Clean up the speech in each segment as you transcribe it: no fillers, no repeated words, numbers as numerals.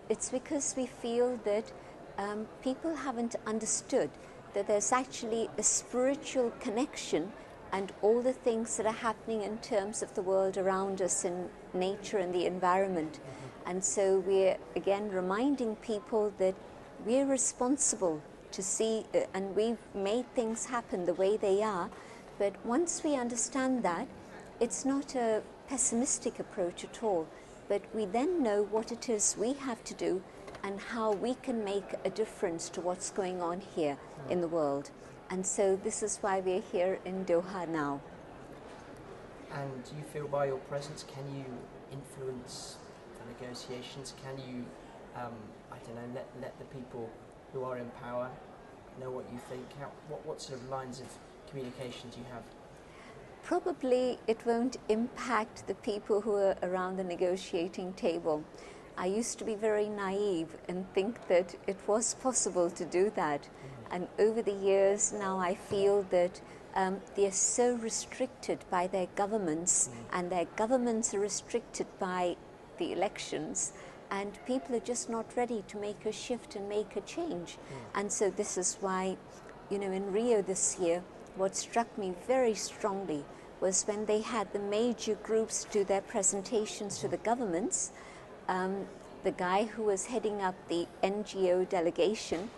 it's because we feel that people haven't understood that there's actually a spiritual connection and all the things that are happening in terms of the world around us in nature and the environment. And so we're again reminding people that we're responsible to see, and we've made things happen the way they are. But once we understand that, it's not a pessimistic approach at all, but we then know what it is we have to do and how we can make a difference to what's going on here in the world. And so this is why we're here in Doha now. And do you feel by your presence, can you influence the negotiations? Can you, let the people who are in power know what you think? What sort of lines of communication do you have? Probably it won't impact the people who are around the negotiating table. I used to be very naive and think that it was possible to do that. And over the years now I feel that they're so restricted by their governments, and their governments are restricted by the elections, and people are just not ready to make a shift and make a change. And so this is why, in Rio this year, what struck me very strongly was when they had the major groups do their presentations to the governments. The guy who was heading up the NGO delegation,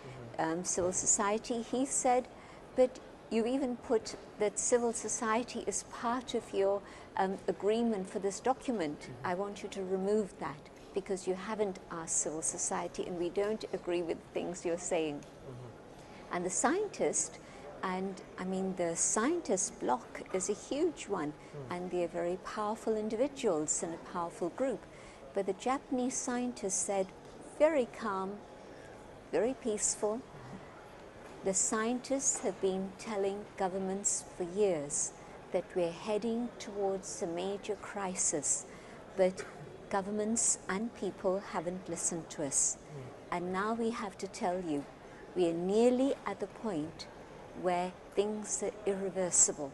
civil society, he said, but you even put that civil society is part of your agreement for this document. I want you to remove that because you haven't asked civil society and we don't agree with things you're saying. And the scientist, the scientist bloc is a huge one, and they're very powerful individuals and a powerful group. But the Japanese scientist said, very calm, very peaceful. The scientists have been telling governments for years that we're heading towards a major crisis, but governments and people haven't listened to us. And now we have to tell you, we are nearly at the point where things are irreversible.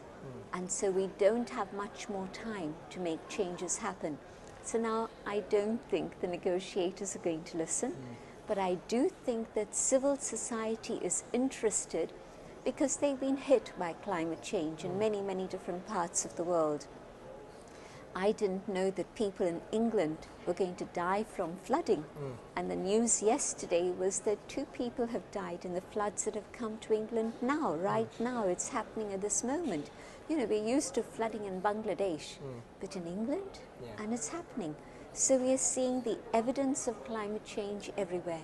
And so we don't have much more time to make changes happen. So now I don't think the negotiators are going to listen. But I do think that civil society is interested because they've been hit by climate change in many, many different parts of the world. I didn't know that people in England were going to die from flooding. And the news yesterday was that 2 people have died in the floods that have come to England now, right now. It's happening at this moment. We're used to flooding in Bangladesh, but in England, and it's happening. So we are seeing the evidence of climate change everywhere.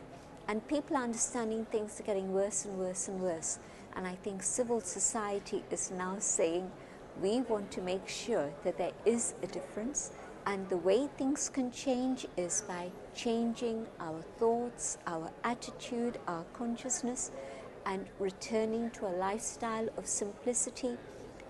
And people are understanding things are getting worse and worse and worse. And I think civil society is now saying, we want to make sure that there is a difference. And the way things can change is by changing our thoughts, our attitude, our consciousness, and returning to a lifestyle of simplicity,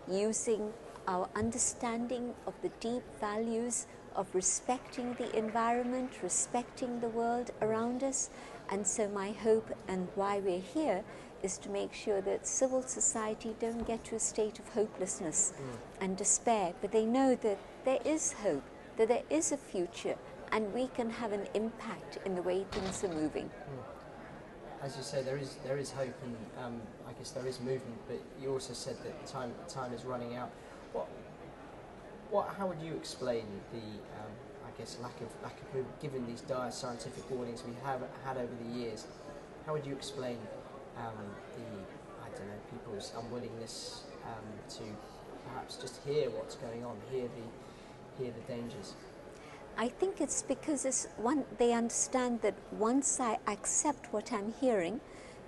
using our understanding of the deep values of respecting the environment, respecting the world around us. And so my hope and why we're here is to make sure that civil society don't get to a state of hopelessness and despair, but they know that there is hope, that there is a future, and we can have an impact in the way things are moving. As you say, there is hope, and I guess there is movement, but you also said that time is running out. How would you explain the lack of movement, given these dire scientific warnings we have had over the years? How would you explain people's unwillingness to perhaps just hear what's going on, hear the dangers? I think it's because they understand that once I accept what I'm hearing,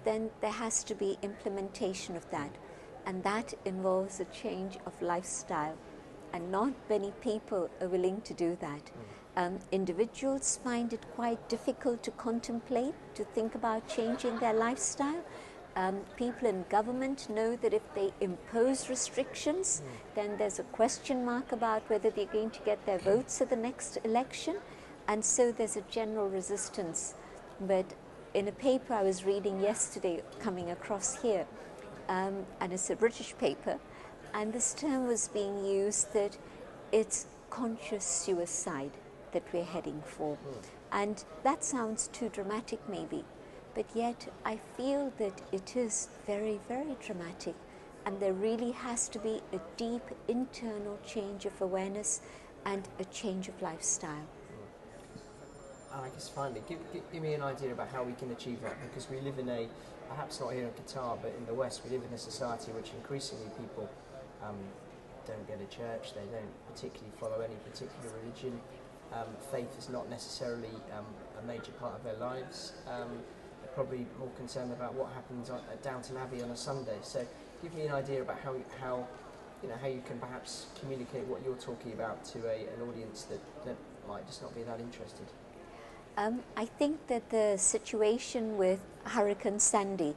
then there has to be implementation of that, and that involves a change of lifestyle. And not many people are willing to do that. Individuals find it quite difficult to contemplate, to think about changing their lifestyle. People in government know that if they impose restrictions, then there's a question mark about whether they're going to get their votes at the next election. And so there's a general resistance. But in a paper I was reading yesterday, coming across here, and it's a British paper, and this term was being used that it's conscious suicide that we're heading for. And that sounds too dramatic maybe, but yet I feel that it is very, very dramatic, and there really has to be a deep internal change of awareness and a change of lifestyle. And I guess finally, give me an idea about how we can achieve that, because we live in a, perhaps not here in Qatar, but in the West, we live in a society which increasingly people don't go to church, they don't particularly follow any particular religion. Faith is not necessarily a major part of their lives. They're probably more concerned about what happens at Downton Abbey on a Sunday. So give me an idea about how you can perhaps communicate what you're talking about to an audience that might just not be that interested. I think that the situation with Hurricane Sandy,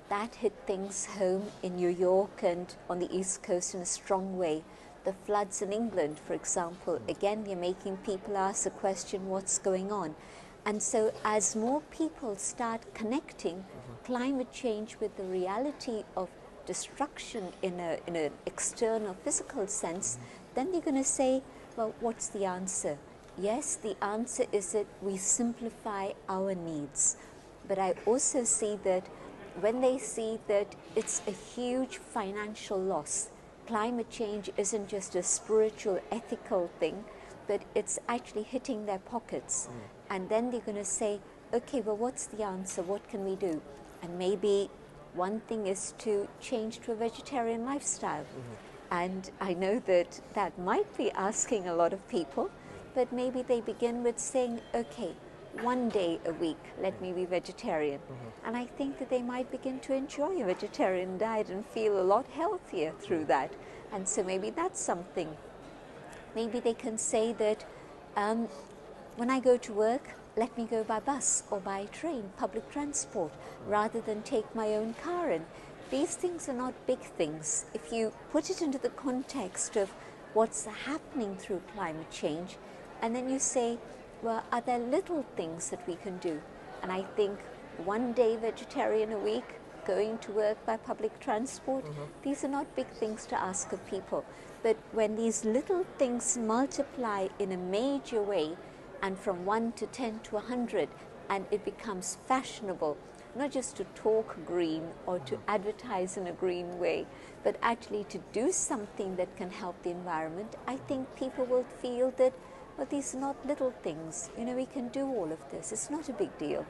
that hit things home in New York and on the East Coast in a strong way. The floods in England, for example, again, you're making people ask the question, what's going on? And so as more people start connecting climate change with the reality of destruction in an external physical sense, then they're going to say, well, what's the answer? Yes, the answer is that we simplify our needs. But I also see that when they see that it's a huge financial loss, climate change isn't just a spiritual, ethical thing, but it's actually hitting their pockets. And then they're going to say, okay, well, what's the answer? What can we do? And maybe one thing is to change to a vegetarian lifestyle. And I know that that might be asking a lot of people, but maybe they begin with saying, okay, one day a week, let me be vegetarian. And I think that they might begin to enjoy a vegetarian diet and feel a lot healthier through that. And so maybe that's something. Maybe they can say that when I go to work, let me go by bus or by train, public transport, rather than take my own car in. These things are not big things. If you put it into the context of what's happening through climate change, and then you say, well, are there little things that we can do? And I think one day vegetarian a week, going to work by public transport, these are not big things to ask of people. But when these little things multiply in a major way, and from 1 to 10 to 100, and it becomes fashionable, not just to talk green or to advertise in a green way, but actually to do something that can help the environment, I think people will feel that, well, these are not little things. We can do all of this. It's not a big deal.